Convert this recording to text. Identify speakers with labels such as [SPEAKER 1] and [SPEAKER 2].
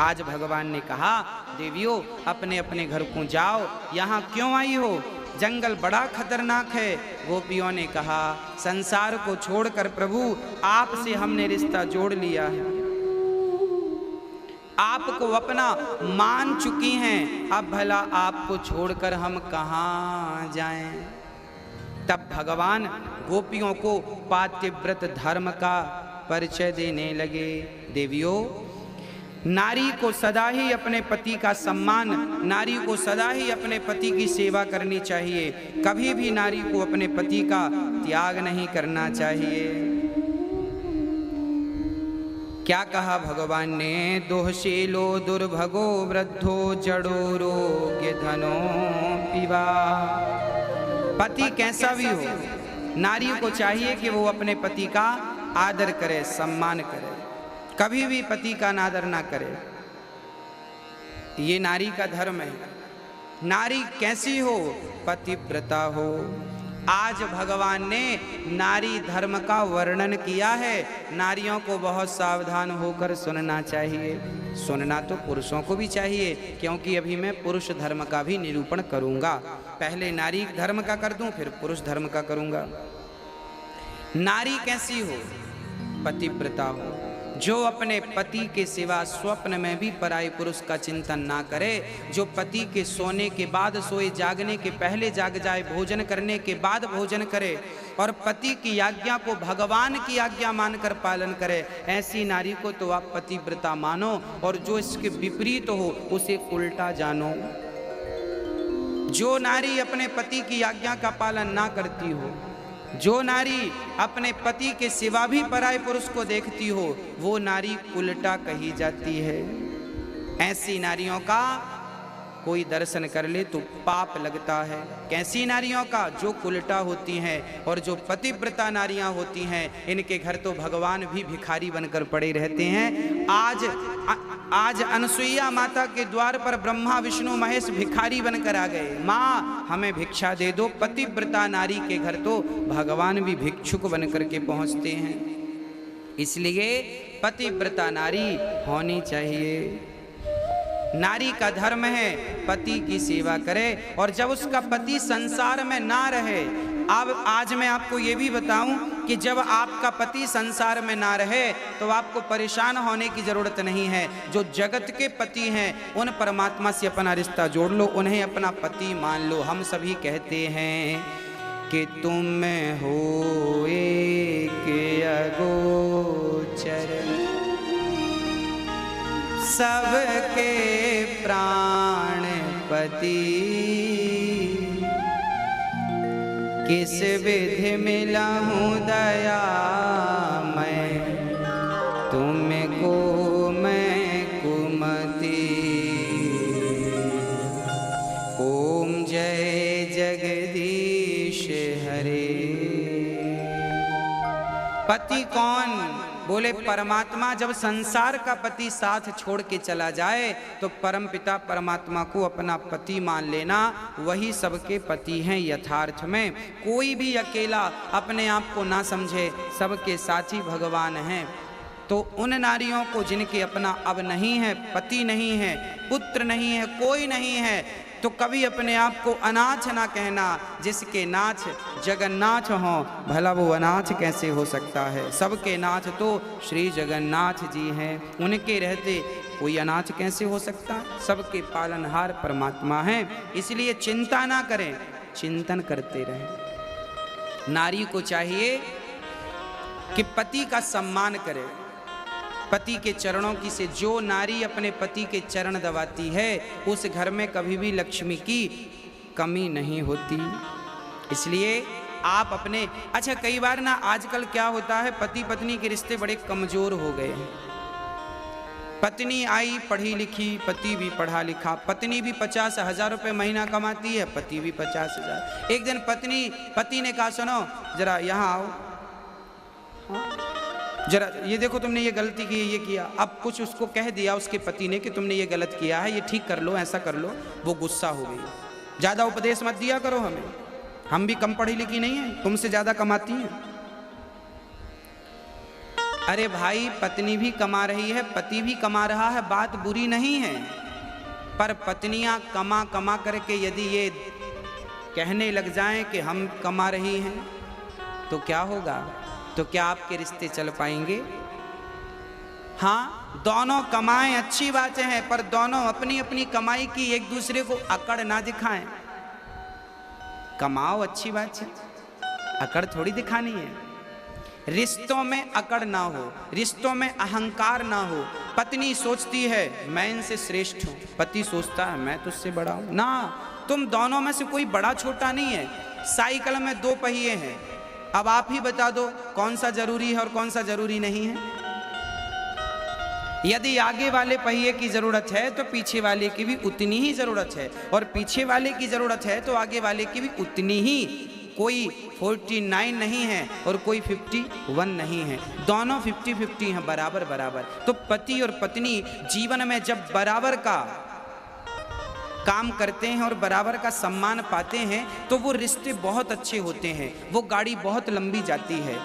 [SPEAKER 1] आज भगवान ने कहा, देवियों अपने अपने घर को जाओ, यहाँ क्यों आई हो? जंगल बड़ा खतरनाक है। गोपियों ने कहा, संसार को छोड़कर प्रभु आपसे हमने रिश्ता जोड़ लिया है, आपको अपना मान चुकी हैं, अब भला आपको छोड़कर हम कहाँ जाएं? तब भगवान गोपियों को पातिव्रत धर्म का परिचय देने लगे। देवियों, नारी को सदा ही अपने पति का सम्मान, नारी को सदा ही अपने पति की सेवा करनी चाहिए। कभी भी नारी को अपने पति का त्याग नहीं करना चाहिए। क्या कहा भगवान ने? दोहशीलो दुर्भगो वृद्धो जड़ो रोग्य धनो पिवा। पति कैसा भी हो, नारी को चाहिए कि वो अपने पति का आदर करे, सम्मान करे, कभी भी पति का अनादर ना करे। ये नारी का धर्म है। नारी कैसी हो? पतिव्रता हो। आज भगवान ने नारी धर्म का वर्णन किया है। नारियों को बहुत सावधान होकर सुनना चाहिए। सुनना तो पुरुषों को भी चाहिए, क्योंकि अभी मैं पुरुष धर्म का भी निरूपण करूंगा। पहले नारी धर्म का कर दूं, फिर पुरुष धर्म का करूंगा। नारी कैसी हो? पतिव्रता हो, जो अपने पति के सिवा स्वप्न में भी पराये पुरुष का चिंतन ना करे, जो पति के सोने के बाद सोए, जागने के पहले जाग जाए, भोजन करने के बाद भोजन करे और पति की आज्ञा को भगवान की आज्ञा मानकर पालन करे, ऐसी नारी को तो आप पतिव्रता मानो, और जो इसके विपरीत हो उसे उल्टा जानो। जो नारी अपने पति की आज्ञा का पालन ना करती हो, जो नारी अपने पति के सिवा भी पराये पुरुष को देखती हो, वो नारी उल्टा कही जाती है। ऐसी नारियों का कोई दर्शन कर ले तो पाप लगता है। कैसी नारियों का? जो उल्टा होती हैं। और जो पतिव्रता नारियां होती हैं, इनके घर तो भगवान भी भिखारी बनकर पड़े रहते हैं। आज अनसुईया माता के द्वार पर ब्रह्मा विष्णु महेश भिखारी बनकर आ गए, माँ हमें भिक्षा दे दो। पतिव्रता नारी के घर तो भगवान भी भिक्षुक बनकर के पहुंचते हैं। इसलिए पतिव्रता नारी होनी चाहिए। नारी का धर्म है पति की सेवा करे, और जब उसका पति संसार में ना रहे, अब आज मैं आपको ये भी बताऊं कि जब आपका पति संसार में ना रहे तो आपको परेशान होने की जरूरत नहीं है। जो जगत के पति हैं, उन परमात्मा से अपना रिश्ता जोड़ लो, उन्हें अपना पति मान लो। हम सभी कहते हैं कि तुम हो एक अगोचर, सबके प्राणपति, किस विधि मिला हूँ दया मैं, तुमको मैं कुमति। ओम जय जगदीश हरे। पति कौन? बोले परमात्मा। जब संसार का पति साथ छोड़ के चला जाए तो परमपिता परमात्मा को अपना पति मान लेना, वही सबके पति हैं यथार्थ में। कोई भी अकेला अपने आप को ना समझे, सबके साथी भगवान हैं। तो उन नारियों को जिनके अपना अब नहीं है, पति नहीं है, पुत्र नहीं है, कोई नहीं है, तो कभी अपने आप को अनाथ ना कहना। जिसके नाथ जगन्नाथ हों, भला वो अनाथ कैसे हो सकता है? सबके नाथ तो श्री जगन्नाथ जी हैं, उनके रहते कोई अनाथ कैसे हो सकता है? सबके पालनहार परमात्मा हैं। इसलिए चिंता ना करें, चिंतन करते रहें। नारी को चाहिए कि पति का सम्मान करे, पति के चरणों की से। जो नारी अपने पति के चरण दबाती है, उस घर में कभी भी लक्ष्मी की कमी नहीं होती। इसलिए आप अपने, अच्छा कई बार ना आजकल क्या होता है, पति पत्नी के रिश्ते बड़े कमजोर हो गए हैं। पत्नी आई पढ़ी लिखी, पति भी पढ़ा लिखा, पत्नी भी 50,000 रुपये महीना कमाती है, पति भी 50,000। एक दिन पति ने कहा, सुनो जरा यहाँ आओ, जरा ये देखो तुमने ये गलती की, ये किया। अब कुछ उसको कह दिया उसके पति ने कि तुमने ये गलत किया है, ये ठीक कर लो, ऐसा कर लो। वो गुस्सा हो गई। ज़्यादा उपदेश मत दिया करो हमें, हम भी कम पढ़ी लिखी नहीं है, तुमसे ज़्यादा कमाती हैं। अरे भाई, पत्नी भी कमा रही है, पति भी कमा रहा है, बात बुरी नहीं है। पर पत्नियां कमा कमा करके यदि ये कहने लग जाएं कि हम कमा रही हैं, तो क्या होगा? तो क्या आपके रिश्ते चल पाएंगे? हाँ, दोनों कमाएं, अच्छी बातें हैं, पर दोनों अपनी अपनी कमाई की एक दूसरे को अकड़ ना दिखाएं। कमाओ, अच्छी बात है, अकड़ थोड़ी दिखानी है। रिश्तों में अकड़ ना हो, रिश्तों में अहंकार ना हो। पत्नी सोचती है मैं इनसे श्रेष्ठ हूं, पति सोचता है मैं तुझसे बड़ा हूं। ना, तुम दोनों में से कोई बड़ा छोटा नहीं है। साइकिल में 2 पहिए हैं, अब आप ही बता दो कौन सा जरूरी है और कौन सा जरूरी नहीं है। यदि आगे वाले पहिए की जरूरत है तो पीछे वाले की भी उतनी ही जरूरत है, और पीछे वाले की जरूरत है तो आगे वाले की भी उतनी ही। कोई 49 नहीं है और कोई 51 नहीं है, दोनों 50-50 हैं, बराबर बराबर। तो पति और पत्नी जीवन में जब बराबर का काम करते हैं और बराबर का सम्मान पाते हैं तो वो रिश्ते बहुत अच्छे होते हैं, वो गाड़ी बहुत लंबी जाती है।